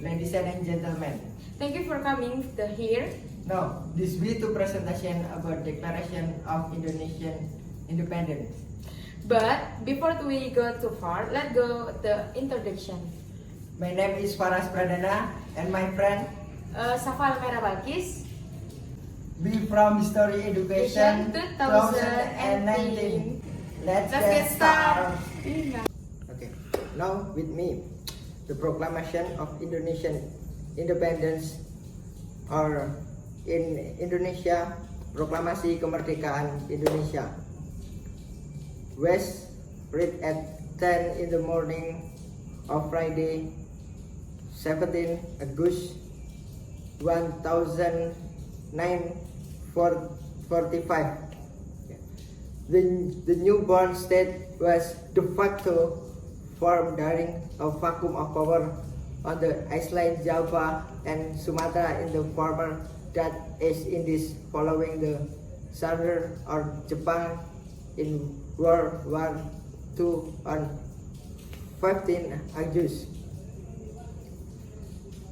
ladies and gentlemen. Thank you for coming here. Now, this will to presentation about Declaration of Indonesian Independence. But before we go too far, let's go the introduction. My name is Farras Pradana and my friend Shafa Almeira Balqis. We from History Education 2019. Let's get started. Okay, now with me, the Proclamation of Indonesian Independence, or in Indonesia, Proklamasi Kemerdekaan Indonesia. Was read at 10 in the morning of Friday, 17 August 1945. The newborn state was de facto formed during a vacuum of power on the island Java and Sumatra in the former Dutch East Indies following the surrender of Japan in World War II on 15 August.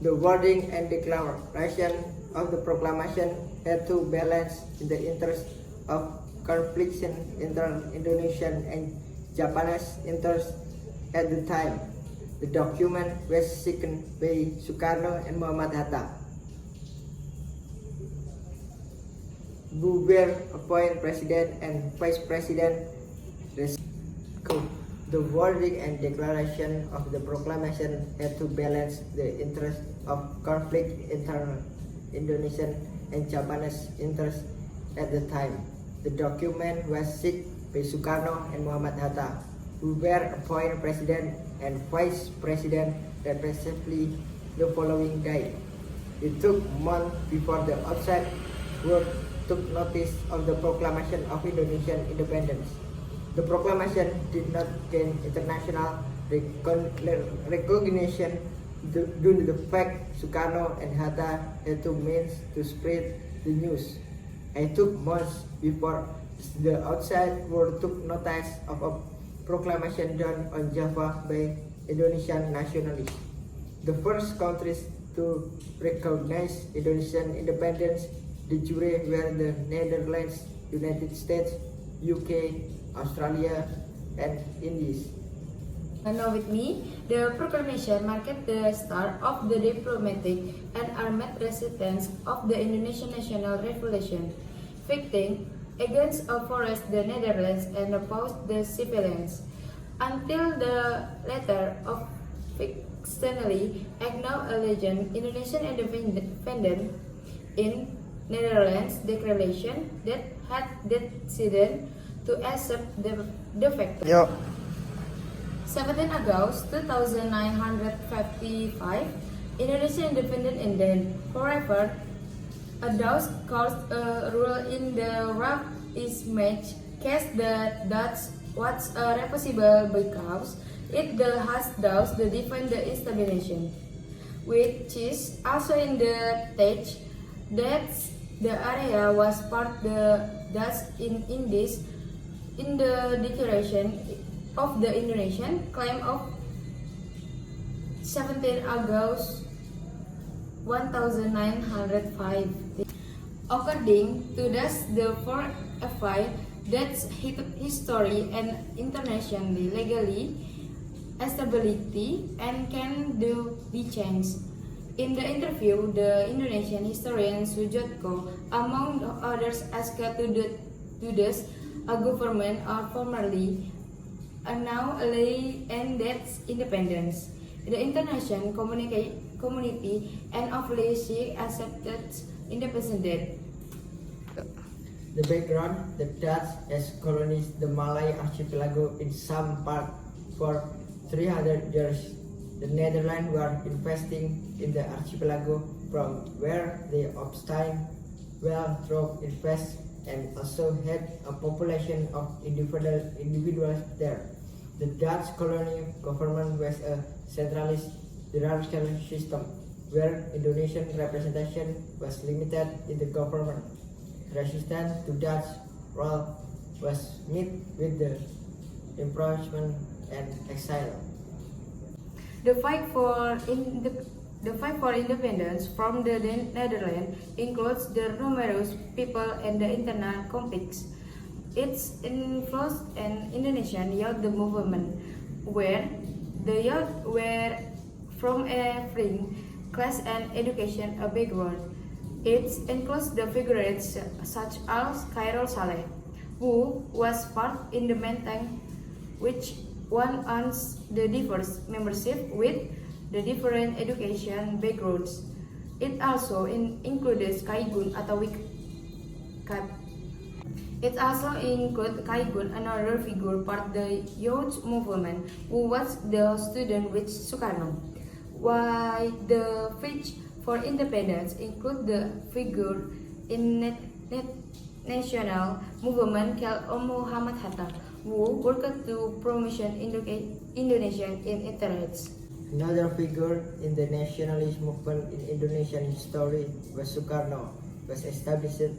The wording and declaration of the proclamation had to balance in the interest of conflicts inter Indonesian and Japanese interests at the time. The document was signed by Sukarno and Muhammad Hatta, who were appointed president and vice president. The wording and declaration of the proclamation had to balance the interest of conflict inter Indonesian and Japanese interests at the time. The document was signed by Sukarno and Muhammad Hatta, who were appointed president and vice president respectively the following day. It took months before the outside world took notice of the proclamation of Indonesian independence. The proclamation did not gain international recognition due to the fact Sukarno and Hatta had to means to spread the news. It took months before the outside world took notice of a proclamation done on Java by Indonesian nationalists. The first countries to recognize Indonesian independence de jure were the Netherlands, United States, UK, Australia, and Indies. Now with me, the proclamation marked the start of the diplomatic and armed resistance of the Indonesian National Revolution, fighting against Farras, the Netherlands, and opposed the civilians, until the latter of externally acknowledged Indonesian independence in Netherlands declaration that had decided to accept the fact. 17 August 2955, Indonesia independent and then forever. A Dutch court rule in the Rock is match case that Dutch was reversible because it has thus the defend the establishment, which is also in the text that the area was part the Dutch in Indies in the declaration of the Indonesian claim of 17 August 1905. According to this, the four FI that's history and internationally legally stability and can do be changed. In the interview, the Indonesian historian Sujatko, among others, asked to this a government or formerly now and that's independence. The international community and officially accepted independence. The background: the Dutch has colonized the Malay archipelago in some part for 300 years. The Netherlands were investing in the archipelago from where they obtained well through invest and also had a population of individuals there. The Dutch colonial government was a centralist hierarchical system where Indonesian representation was limited in the government. Resistance to Dutch rule was met with the imprisonment and exile. The fight for The fight for independence from the Netherlands includes the numerous people and the internal conflicts. Its influence in Indonesian youth movement, where the youth were from a free class and education background. It includes the figures such as Khairul Saleh, who was part in the Menteng, which one owns the diverse membership with the different education backgrounds. It also includes Kaigun atau Wikat. It also includes Kaigun, another figure part the youth movement who was the student with Sukarno. While the fight for independence include the figure in national movement called Muhammad Hatta, who worked to promotion Indonesian in interests. Another figure in the nationalist movement in Indonesian history was Sukarno, was established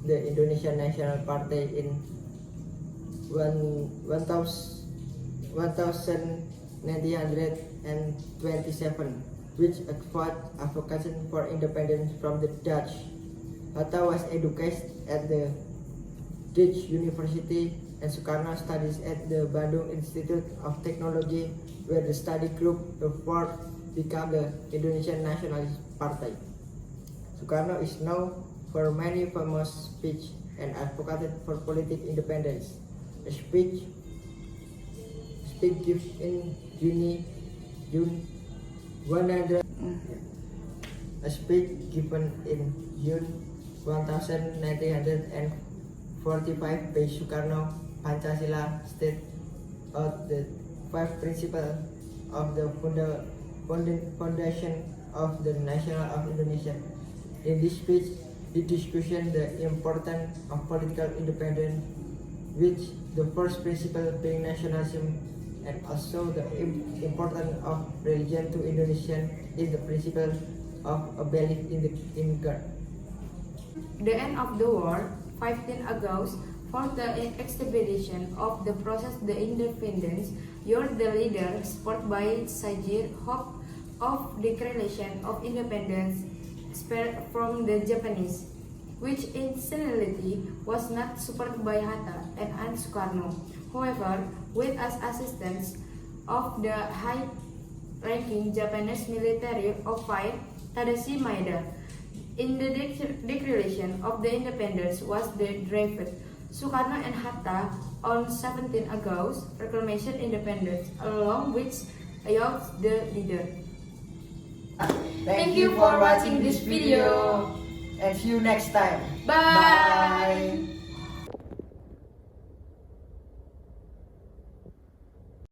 the Indonesian National Party in 1927, which advocated for independence from the Dutch. Hatta was educated at the Dutch University and Sukarno studies at the Bandung Institute of Technology, where the study group formed became the Indonesian Nationalist Party. Sukarno is known for many famous speeches and advocated for political independence. A speech given in June 1945 by Sukarno Pancasila state out the 5 principles of the foundation of the National of Indonesia. In this speech, he discussed the importance of political independence, which the first principle being nationalism, and also the importance of religion to Indonesian is the principle of a belief in God. The end of the war, 15 August, for the expedition of the process the independence, you're the leader, supported by Sajir, hope of declaration of independence spared from the Japanese, which incidentally was not supported by Hatta and Sukarno. However, with as assistance of the high-ranking Japanese military officer Tadashi Maeda, in the declaration of the independence was the drafted. Sukarno and Hatta on 17 August proclamation independence, along with Ayos the leader. Thank you for watching this video and see you next time. Bye.